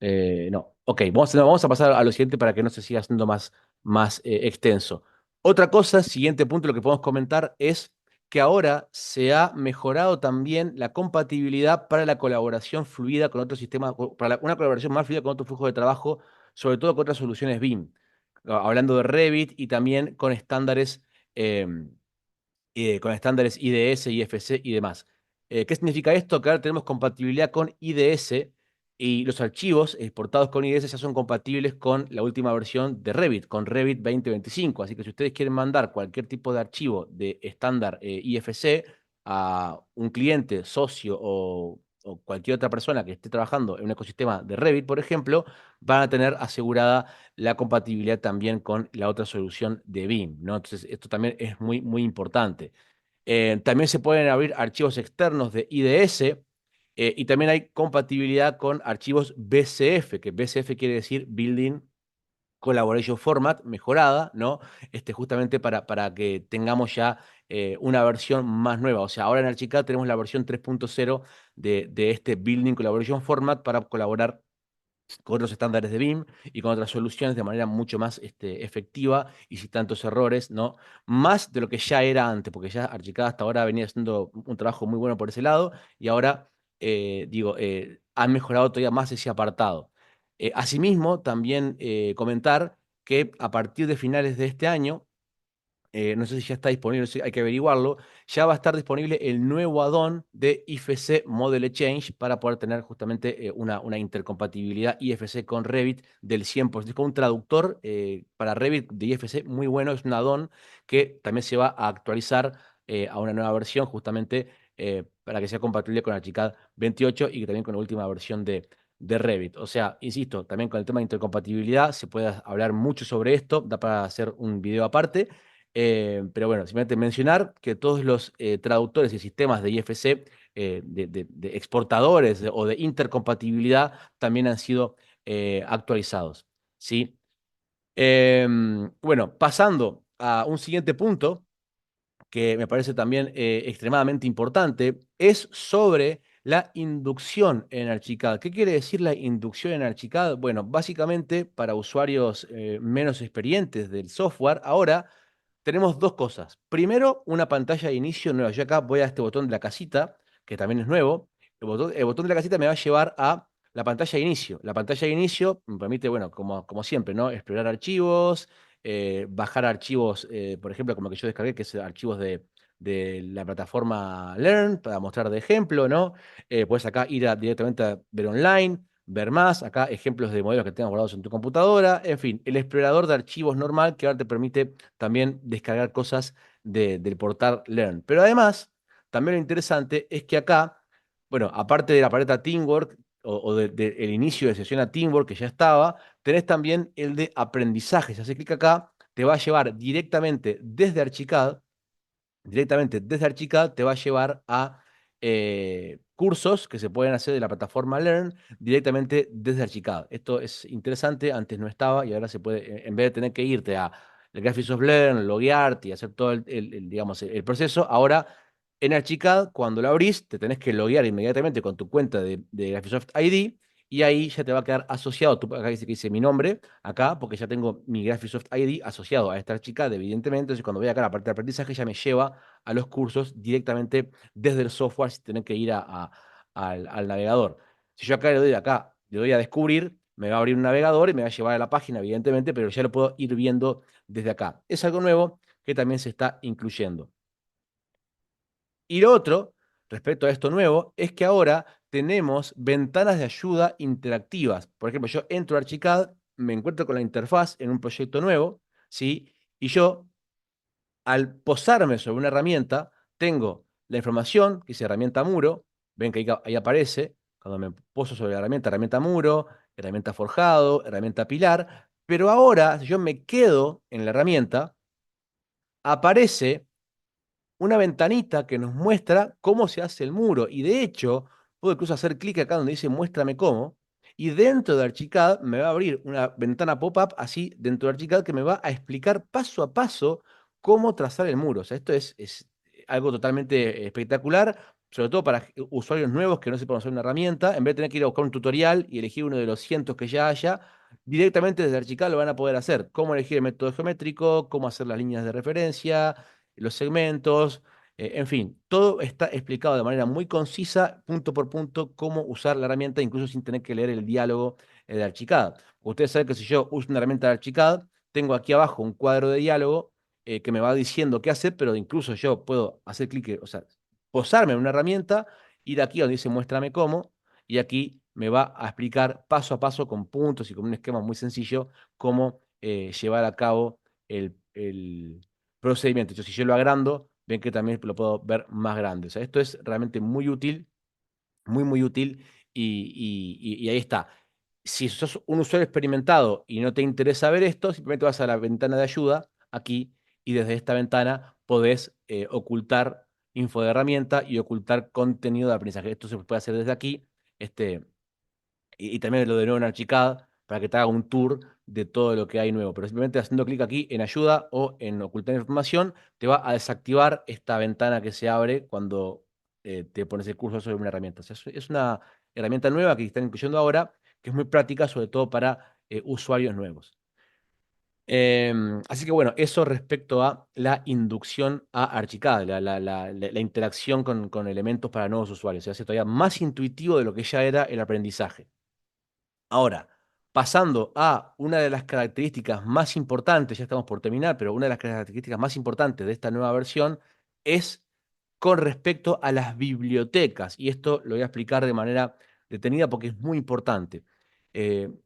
no, ok, vamos a pasar a lo siguiente para que no se siga haciendo más extenso. Otra cosa, siguiente punto, lo que podemos comentar es que ahora se ha mejorado también la compatibilidad para la colaboración fluida con otros sistemas, para una colaboración más fluida con otros flujos de trabajo, sobre todo con otras soluciones BIM. Hablando de Revit y también con estándares IDS, IFC y demás. ¿Qué significa esto? Que ahora tenemos compatibilidad con IDS y los archivos exportados con IDS ya son compatibles con la última versión de Revit, con Revit 2025. Así que si ustedes quieren mandar cualquier tipo de archivo de estándar IFC a un cliente, socio o cualquier otra persona que esté trabajando en un ecosistema de Revit, por ejemplo, van a tener asegurada la compatibilidad también con la otra solución de BIM, ¿no? Entonces, esto también es muy, muy importante. También se pueden abrir archivos externos de IDS y también hay compatibilidad con archivos BCF, que BCF quiere decir Building Collaboration Format mejorada, ¿no? Justamente para que tengamos ya una versión más nueva. O sea, ahora en Archicad tenemos la versión 3.0 de este Building Collaboration Format para colaborar con otros estándares de BIM y con otras soluciones de manera mucho más efectiva y sin tantos errores, ¿no? Más de lo que ya era antes, porque ya Archicad hasta ahora venía haciendo un trabajo muy bueno por ese lado y ahora, han mejorado todavía más ese apartado. Asimismo, también comentar que a partir de finales de este año, no sé si ya está disponible, hay que averiguarlo, ya va a estar disponible el nuevo add-on de IFC Model Exchange para poder tener justamente una intercompatibilidad IFC con Revit del 100%. Es como un traductor para Revit de IFC muy bueno, es un add-on que también se va a actualizar a una nueva versión justamente para que sea compatible con Archicad 28 y que también con la última versión de Revit. O sea, insisto, también con el tema de intercompatibilidad se puede hablar mucho sobre esto, da para hacer un video aparte. Pero bueno, simplemente mencionar que todos los traductores y sistemas de IFC, de exportadores o de intercompatibilidad, también han sido actualizados. ¿Sí? Bueno, pasando a un siguiente punto que me parece también extremadamente importante, es sobre la inducción en Archicad. ¿Qué quiere decir la inducción en Archicad? Bueno, básicamente para usuarios menos experientes del software, ahora tenemos dos cosas. Primero, una pantalla de inicio nueva. Yo acá voy a este botón de la casita, que también es nuevo. El botón de la casita me va a llevar a la pantalla de inicio. La pantalla de inicio me permite, bueno, como siempre, ¿no? Explorar archivos, bajar archivos, por ejemplo, como que yo descargué, que es archivos de la plataforma Learn, para mostrar de ejemplo, ¿no? Puedes acá ir directamente a ver online, ver más, acá ejemplos de modelos que tengas guardados en tu computadora, en fin, el explorador de archivos normal que ahora te permite también descargar cosas del portal Learn. Pero además, también lo interesante es que acá, bueno, aparte de la paleta Teamwork o del inicio de sesión a Teamwork que ya estaba, tenés también el de aprendizaje. Si haces clic acá, te va a llevar directamente desde Archicad, te va a llevar a cursos que se pueden hacer de la plataforma Learn directamente desde Archicad. Esto es interesante, antes no estaba y ahora se puede, en vez de tener que irte a el Graphisoft Learn, loguearte y hacer todo digamos, el proceso, ahora en Archicad, cuando lo abrís, te tenés que loguear inmediatamente con tu cuenta de Graphisoft ID y ahí ya te va a quedar asociado, acá dice que dice mi nombre, acá, porque ya tengo mi Graphisoft ID asociado a esta Archicad, evidentemente, entonces cuando voy acá a la parte de aprendizaje ya me lleva a los cursos directamente desde el software sin tener que ir al navegador. Si yo acá le doy acá, le doy a descubrir, me va a abrir un navegador y me va a llevar a la página, evidentemente, pero ya lo puedo ir viendo desde acá. Es algo nuevo que también se está incluyendo. Y lo otro, respecto a esto nuevo, es que ahora tenemos ventanas de ayuda interactivas. Por ejemplo, yo entro a Archicad, me encuentro con la interfaz en un proyecto nuevo, ¿sí? Y yo, al posarme sobre una herramienta, tengo la información, que dice herramienta muro, ven que ahí aparece, cuando me poso sobre la herramienta muro, herramienta forjado, herramienta pilar, pero ahora, si yo me quedo en la herramienta, aparece una ventanita que nos muestra cómo se hace el muro. Y de hecho, puedo incluso hacer clic acá donde dice muéstrame cómo. Y dentro de Archicad me va a abrir una ventana pop-up así dentro de Archicad que me va a explicar paso a paso cómo trazar el muro. O sea, esto es algo totalmente espectacular, sobre todo para usuarios nuevos que no sepan usar una herramienta. En vez de tener que ir a buscar un tutorial y elegir uno de los cientos que ya haya, directamente desde Archicad lo van a poder hacer. Cómo elegir el método geométrico, cómo hacer las líneas de referencia, los segmentos, en fin, todo está explicado de manera muy concisa, punto por punto, cómo usar la herramienta, incluso sin tener que leer el diálogo de Archicad. Ustedes saben que si yo uso una herramienta de Archicad, tengo aquí abajo un cuadro de diálogo que me va diciendo qué hacer, pero incluso yo puedo hacer clic, o sea, posarme en una herramienta, ir aquí donde dice muéstrame cómo, y aquí me va a explicar paso a paso con puntos y con un esquema muy sencillo cómo llevar a cabo el procedimiento. Entonces, si yo lo agrando, ven que también lo puedo ver más grande. O sea, esto es realmente muy útil, muy, muy útil, y ahí está. Si sos un usuario experimentado y no te interesa ver esto, simplemente vas a la ventana de ayuda aquí y desde esta ventana podés ocultar info de herramienta y ocultar contenido de aprendizaje. Esto se puede hacer desde aquí. Y también lo de nuevo en Archicad para que te haga un tour de todo lo que hay nuevo. Pero simplemente haciendo clic aquí en ayuda o en ocultar información, te va a desactivar esta ventana que se abre cuando te pones el curso sobre una herramienta. O sea, es una herramienta nueva que están incluyendo ahora, que es muy práctica, sobre todo para usuarios nuevos. Así que bueno, eso respecto a la inducción a Archicad, la interacción con elementos para nuevos usuarios. Se hace todavía más intuitivo de lo que ya era el aprendizaje. Ahora, pasando a una de las características más importantes, ya estamos por terminar, pero una de las características más importantes de esta nueva versión es con respecto a las bibliotecas. Y esto lo voy a explicar de manera detenida porque es muy importante.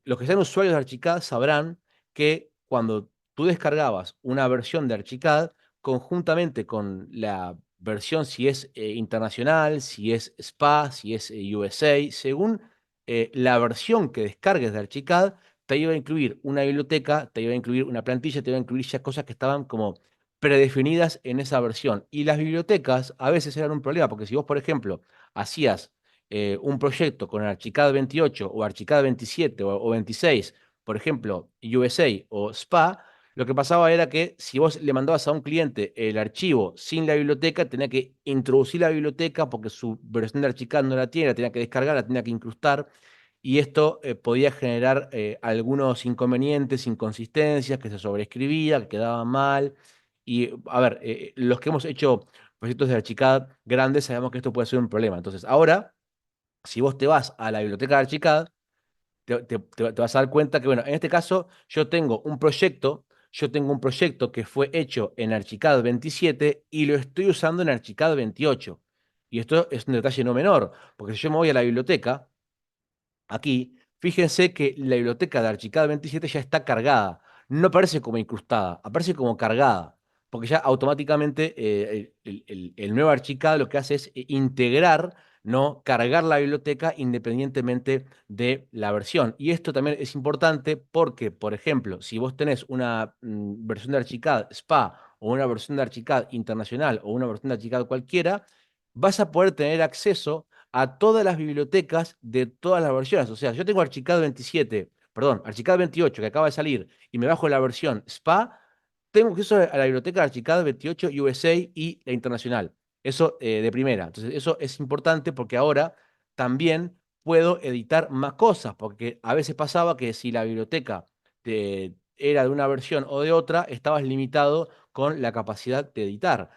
Los que sean usuarios de Archicad sabrán que cuando tú descargabas una versión de Archicad, conjuntamente con la versión, si es internacional, si es SPA, si es USA, según la versión que descargues de Archicad, te iba a incluir una biblioteca, te iba a incluir una plantilla, te iba a incluir ya cosas que estaban como predefinidas en esa versión. Y las bibliotecas a veces eran un problema, porque si vos, por ejemplo, hacías un proyecto con Archicad 28 o Archicad 27 o 26, por ejemplo, USA o SPA, lo que pasaba era que si vos le mandabas a un cliente el archivo sin la biblioteca, tenía que introducir la biblioteca porque su versión de Archicad no la tiene, la tenía que descargar, la tenía que incrustar, y esto podía generar algunos inconvenientes, inconsistencias, que se sobreescribía, que quedaba mal. Y, a ver, los que hemos hecho proyectos de Archicad grandes sabemos que esto puede ser un problema. Entonces, ahora, si vos te vas a la biblioteca de Archicad, te vas a dar cuenta que, bueno, en este caso yo tengo un proyecto que fue hecho en Archicad 27 y lo estoy usando en Archicad 28. Y esto es un detalle no menor, porque si yo me voy a la biblioteca, aquí, fíjense que la biblioteca de Archicad 27 ya está cargada. No aparece como incrustada, aparece como cargada. Porque ya automáticamente el nuevo Archicad lo que hace es integrar, ¿no? Cargar la biblioteca independientemente de la versión. Y esto también es importante porque, por ejemplo, si vos tenés una versión de Archicad SPA o una versión de Archicad internacional o una versión de Archicad cualquiera, vas a poder tener acceso a todas las bibliotecas de todas las versiones. O sea, yo tengo Archicad 27, perdón, Archicad 28 que acaba de salir y me bajo la versión SPA, tengo acceso a la biblioteca de Archicad 28 USA y la internacional. Eso de primera. Entonces, eso es importante porque ahora también puedo editar más cosas, porque a veces pasaba que si la biblioteca era de una versión o de otra, estabas limitado con la capacidad de editar.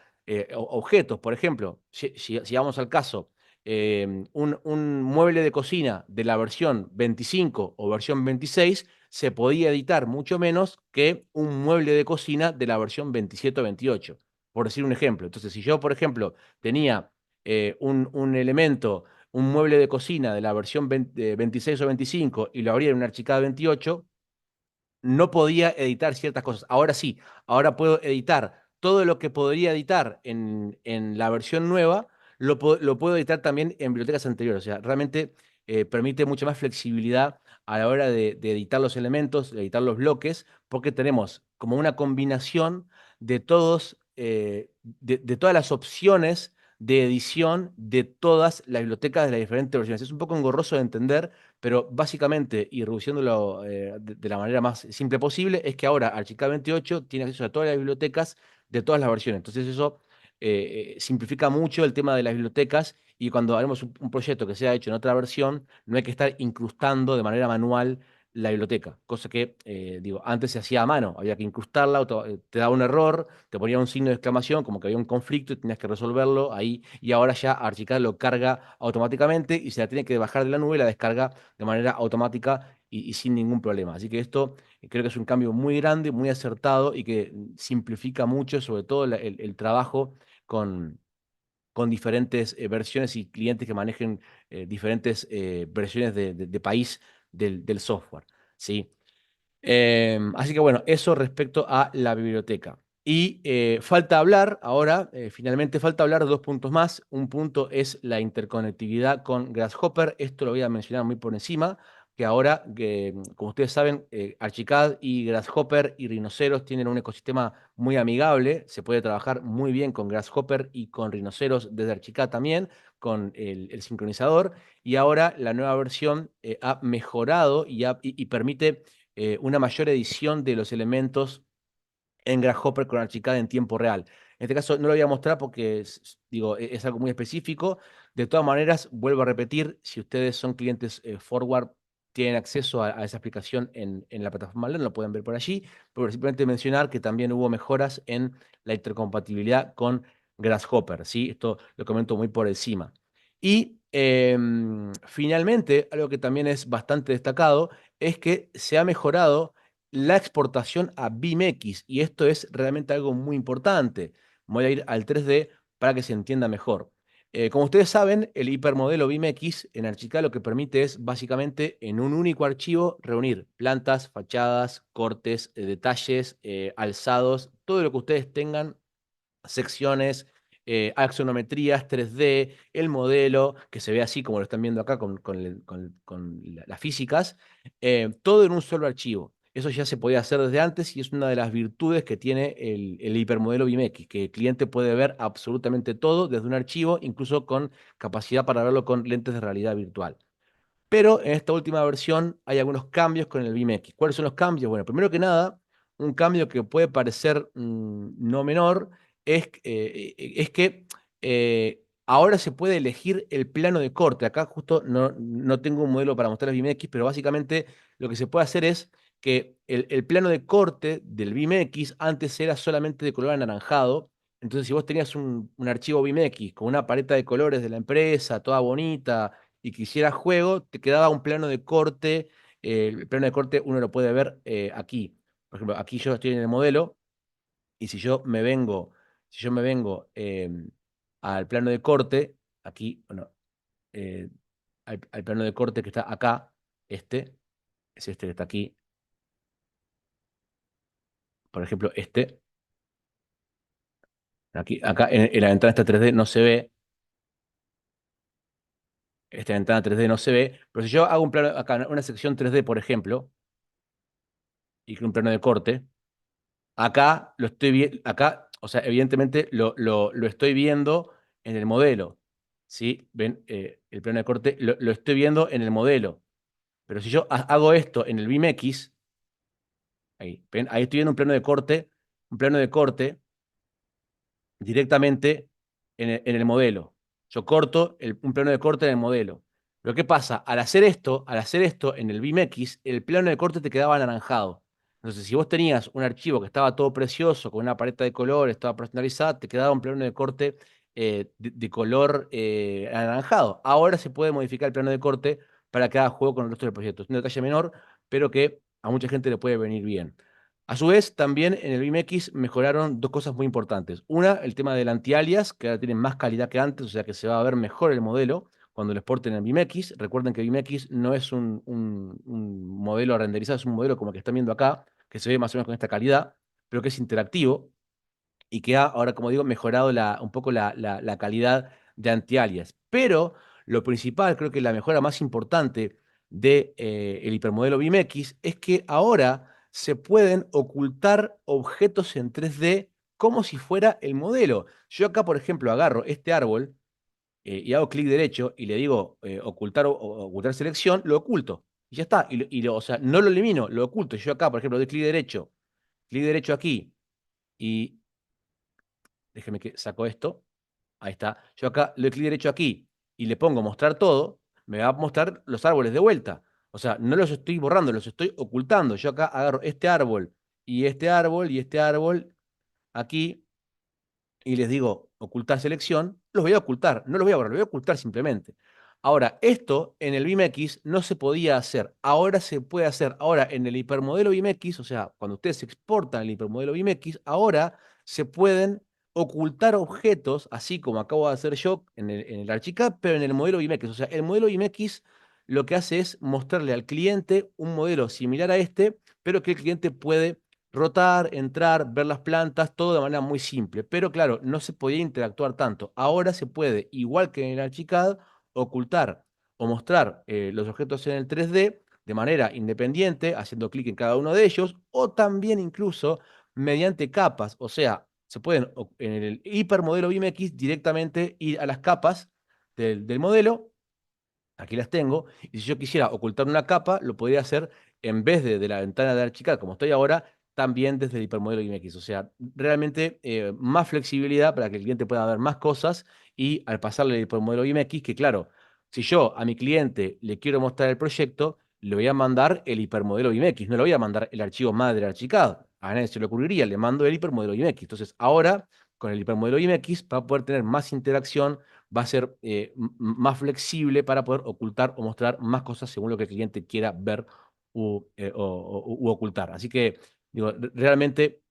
Objetos, por ejemplo, si vamos al caso, un mueble de cocina de la versión 25 o versión 26 se podía editar mucho menos que un mueble de cocina de la versión 27 o 28, por decir un ejemplo. Entonces, si yo, por ejemplo, tenía un elemento, un mueble de cocina de la versión 26 o 25 y lo abría en una archicada 28, no podía editar ciertas cosas. Ahora sí, ahora puedo editar todo lo que podría editar en la versión nueva, lo puedo editar también en bibliotecas anteriores. O sea, realmente permite mucha más flexibilidad a la hora de editar los elementos, de editar los bloques, porque tenemos como una combinación de todos, de todas las opciones de edición de todas las bibliotecas de las diferentes versiones. Es un poco engorroso de entender, pero básicamente, y reduciéndolo de la manera más simple posible, es que ahora Archicad 28 tiene acceso a todas las bibliotecas de todas las versiones. Entonces eso simplifica mucho el tema de las bibliotecas y cuando haremos un proyecto que sea hecho en otra versión, no hay que estar incrustando de manera manual la biblioteca, cosa que, digo, antes se hacía a mano, había que incrustarla, te daba un error, te ponía un signo de exclamación, como que había un conflicto y tenías que resolverlo ahí, y ahora ya Archicad lo carga automáticamente y se la tiene que bajar de la nube y la descarga de manera automática y sin ningún problema. Así que esto creo que es un cambio muy grande, muy acertado y que simplifica mucho, sobre todo el trabajo con, con diferentes versiones y clientes que manejen diferentes versiones de país del software. ¿Sí? Así que bueno, eso respecto a la biblioteca. Y falta hablar, ahora, finalmente falta hablar de dos puntos más. Un punto es la interconectividad con Grasshopper. Esto lo voy a mencionar muy por encima, que ahora, como ustedes saben, Archicad y Grasshopper y Rhinoceros tienen un ecosistema muy amigable. Se puede trabajar muy bien con Grasshopper y con Rhinoceros desde Archicad también, con el sincronizador. Y ahora la nueva versión ha mejorado y permite una mayor edición de los elementos en Grasshopper con Archicad en tiempo real. En este caso no lo voy a mostrar porque digo, es algo muy específico. De todas maneras, vuelvo a repetir, si ustedes son clientes Forward, tienen acceso a esa aplicación en la plataforma Learn, lo pueden ver por allí, pero simplemente mencionar que también hubo mejoras en la intercompatibilidad con Grasshopper, ¿sí? Esto lo comento muy por encima. Y finalmente, algo que también es bastante destacado, es que se ha mejorado la exportación a BIMX, y esto es realmente algo muy importante. Voy a ir al 3D para que se entienda mejor. Como ustedes saben, el hipermodelo BIMX en Archicad lo que permite es básicamente en un único archivo reunir plantas, fachadas, cortes, detalles, alzados, todo lo que ustedes tengan, secciones, axonometrías 3D, el modelo, que se ve así como lo están viendo acá con las físicas, todo en un solo archivo. Eso ya se podía hacer desde antes y es una de las virtudes que tiene el hipermodelo BIMX, que el cliente puede ver absolutamente todo desde un archivo, incluso con capacidad para verlo con lentes de realidad virtual. Pero en esta última versión hay algunos cambios con el BIMX. ¿Cuáles son los cambios? Bueno, primero que nada, un cambio que puede parecer no menor es que ahora se puede elegir el plano de corte. Acá justo no tengo un modelo para mostrar el BIMX, pero básicamente lo que se puede hacer es que el plano de corte del BIMX antes era solamente de color anaranjado. Entonces, si vos tenías un archivo BIMX con una paleta de colores de la empresa, toda bonita, y quisieras juego, te quedaba un plano de corte. El plano de corte uno lo puede ver aquí. Por ejemplo, aquí yo estoy en el modelo y si yo me vengo al plano de corte, aquí, bueno, eh, al plano de corte que está acá, este, es este que está aquí, por ejemplo, este, aquí, acá en la ventana esta 3D no se ve, esta ventana 3D no se ve, pero si yo hago un plano, acá una sección 3D, por ejemplo, y un plano de corte, acá lo estoy viendo, acá, o sea, evidentemente lo estoy viendo en el modelo. ¿sí? ¿Ven? El plano de corte lo estoy viendo en el modelo. Pero si yo hago esto en el BIMX, ahí, ¿ven? Ahí estoy viendo un plano de corte directamente en el modelo. Yo corto un plano de corte en el modelo. Pero ¿qué pasa? Al hacer esto en el BIMX, el plano de corte te quedaba anaranjado. Entonces, si vos tenías un archivo que estaba todo precioso, con una paleta de colores, estaba personalizada, te quedaba un plano de corte de color anaranjado. Ahora se puede modificar el plano de corte para que haga juego con el resto del proyecto. Es un detalle menor, pero que a mucha gente le puede venir bien. A su vez, también en el BIMX mejoraron dos cosas muy importantes. Una, el tema del anti-alias, que ahora tiene más calidad que antes, o sea que se va a ver mejor el modelo cuando lo exporten en BIMX. Recuerden que BIMX no es un modelo renderizado, es un modelo como el que están viendo acá, que se ve más o menos con esta calidad, pero que es interactivo y que ha, ahora, como digo, mejorado un poco la calidad de anti-alias. Pero lo principal, creo que la mejora más importante de, el hipermodelo BIMX es que ahora se pueden ocultar objetos en 3D como si fuera el modelo. Yo acá, por ejemplo, agarro este árbol y hago clic derecho y le digo ocultar, ocultar selección, lo oculto. Y ya está. O sea, no lo elimino, lo oculto. Yo acá, por ejemplo, doy clic derecho aquí y déjeme que saco esto. Ahí está. Yo acá le doy clic derecho aquí y le pongo mostrar todo, me va a mostrar los árboles de vuelta. O sea, no los estoy borrando, los estoy ocultando. Yo acá agarro este árbol y este árbol y este árbol aquí y les digo ocultar selección, los voy a ocultar, no los voy a borrar, los voy a ocultar simplemente. Ahora, esto en el BIMX no se podía hacer, ahora se puede hacer. Ahora, en el hipermodelo BIMX, o sea, cuando ustedes exportan el hipermodelo BIMX, ahora se pueden ocultar objetos, así como acabo de hacer yo en el Archicad, pero en el modelo BIMX. O sea, el modelo BIMX lo que hace es mostrarle al cliente un modelo similar a este, pero que el cliente puede rotar, entrar, ver las plantas, todo de manera muy simple. Pero claro, no se podía interactuar tanto. Ahora se puede, igual que en el Archicad, ocultar o mostrar los objetos en el 3D de manera independiente, haciendo clic en cada uno de ellos, o también incluso mediante capas. O sea, se pueden en el hipermodelo BIMX directamente ir a las capas del modelo. Aquí las tengo. Y si yo quisiera ocultar una capa, lo podría hacer en vez de la ventana de Archicad, como estoy ahora, también desde el hipermodelo IMX. O sea, realmente más flexibilidad para que el cliente pueda ver más cosas y al pasarle el hipermodelo IMX, que claro, si yo a mi cliente le quiero mostrar el proyecto, le voy a mandar el hipermodelo IMX, no le voy a mandar el archivo madre Archicad. A nadie se le ocurriría, le mando el hipermodelo IMX. Entonces, ahora, con el hipermodelo IMX, va a poder tener más interacción, va a ser más flexible para poder ocultar o mostrar más cosas según lo que el cliente quiera ver u ocultar. Así que digo, realmente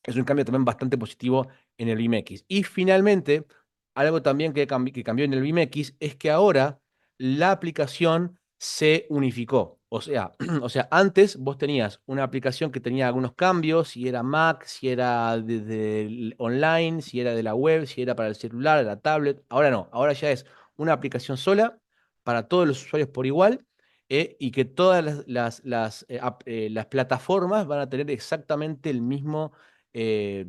es un cambio también bastante positivo en el BIMX. Y finalmente, algo también que cambió en el BIMX es que ahora la aplicación se unificó. O sea, o sea, antes vos tenías una aplicación que tenía algunos cambios, si era Mac, si era desde online, si era de la web, si era para el celular, la tablet. Ahora no, ahora ya es una aplicación sola para todos los usuarios por igual y que todas las plataformas van a tener exactamente el mismo eh,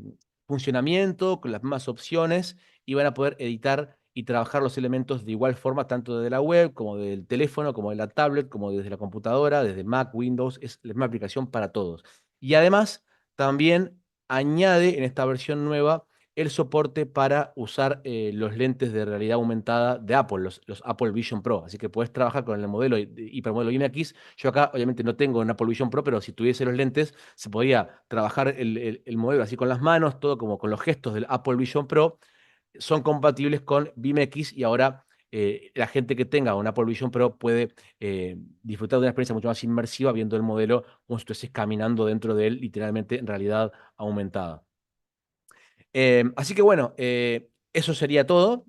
funcionamiento, con las mismas opciones y van a poder editar y trabajar los elementos de igual forma, tanto desde la web, como del teléfono, como de la tablet, como desde la computadora, desde Mac, Windows, es la misma aplicación para todos. Y además, también añade en esta versión nueva el soporte para usar los lentes de realidad aumentada de Apple, los Apple Vision Pro. Así que puedes trabajar con el modelo hipermodelo IMX. Yo acá obviamente no tengo un Apple Vision Pro, pero si tuviese los lentes, se podía trabajar el modelo así con las manos, todo como con los gestos del Apple Vision Pro. Son compatibles con BIMX y ahora la gente que tenga un Apple Vision Pro puede disfrutar de una experiencia mucho más inmersiva viendo el modelo como si estuvieses caminando dentro de él, literalmente en realidad aumentada. Así que bueno, eso sería todo.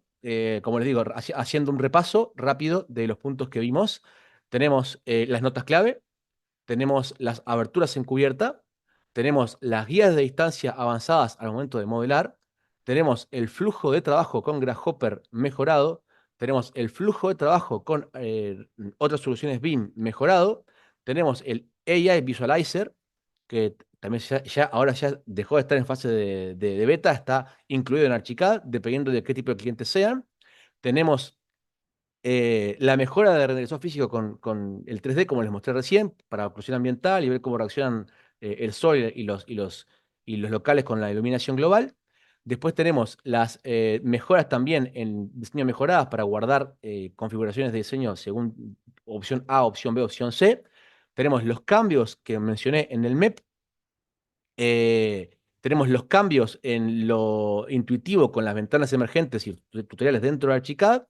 Como les digo, haciendo un repaso rápido de los puntos que vimos, tenemos las notas clave, tenemos las aberturas en cubierta, tenemos las guías de distancia avanzadas al momento de modelar, tenemos el flujo de trabajo con Grasshopper mejorado, tenemos el flujo de trabajo con otras soluciones BIM mejorado, tenemos el AI Visualizer, que también ahora ya dejó de estar en fase de beta, está incluido en Archicad, dependiendo de qué tipo de clientes sean. Tenemos La mejora de renderización físico con el 3D, como les mostré recién, para oclusión ambiental y ver cómo reaccionan el sol y los locales con la iluminación global. Después tenemos las mejoras también en diseño mejoradas para guardar configuraciones de diseño según opción A, opción B, opción C. Tenemos los cambios que mencioné en el MEP. Tenemos los cambios en lo intuitivo con las ventanas emergentes y tutoriales dentro de Archicad.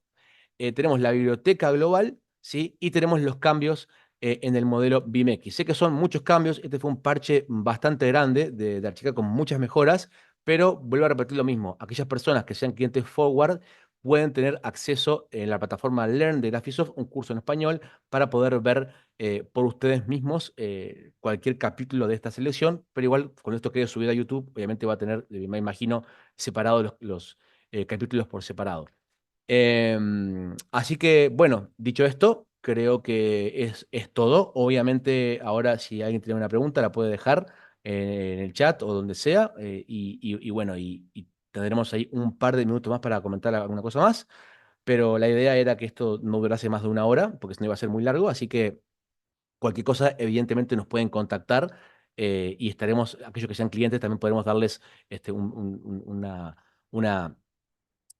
Tenemos la biblioteca global, ¿sí? Y tenemos los cambios en el modelo BIMX. Sé que son muchos cambios, este fue un parche bastante grande de Archicad con muchas mejoras, pero vuelvo a repetir lo mismo, aquellas personas que sean clientes forward pueden tener acceso en la plataforma Learn de Graphisoft, un curso en español, para poder ver por ustedes mismos cualquier capítulo de esta selección, pero igual con esto que he subido a YouTube, obviamente va a tener, me imagino, separados los capítulos por separado. Así que, bueno, dicho esto, creo que es todo. Obviamente, ahora si alguien tiene una pregunta, la puede dejar en el chat o donde sea. Y bueno, y tendremos ahí un par de minutos más para comentar alguna cosa más. Pero la idea era que esto no durase más de una hora, porque si no iba a ser muy largo. Así que cualquier cosa, evidentemente, nos pueden contactar y estaremos, aquellos que sean clientes, también podremos darles una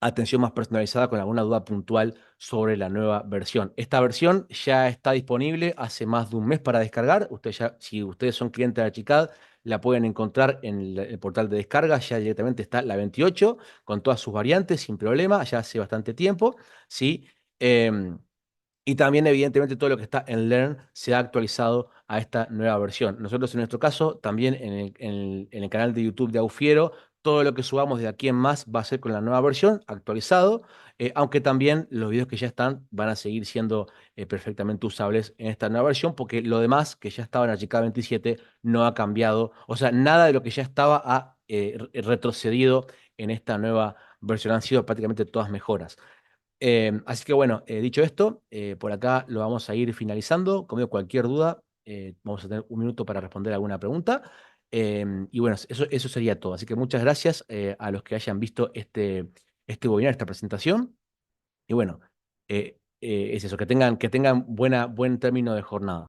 atención más personalizada con alguna duda puntual sobre la nueva versión. Esta versión ya está disponible hace más de un mes para descargar. Ustedes ya, si ustedes son clientes de Archicad, la pueden encontrar en el portal de descarga. Ya directamente está la 28 con todas sus variantes sin problema, ya hace bastante tiempo, ¿sí? Em, y también, evidentemente, todo lo que está en Learn se ha actualizado a esta nueva versión. Nosotros, en nuestro caso, también en el canal de YouTube de Aufiero, todo lo que subamos de aquí en más va a ser con la nueva versión, actualizado, aunque también los videos que ya están van a seguir siendo perfectamente usables en esta nueva versión, porque lo demás que ya estaba en Archicad 27 no ha cambiado. O sea, nada de lo que ya estaba ha retrocedido en esta nueva versión. Han sido prácticamente todas mejoras. Así que bueno, dicho esto, por acá lo vamos a ir finalizando. Como digo, cualquier duda, vamos a tener un minuto para responder alguna pregunta. Y bueno, eso sería todo. Así que muchas gracias a los que hayan visto este webinar, esta presentación. Y bueno, es eso, que tengan buen término de jornada.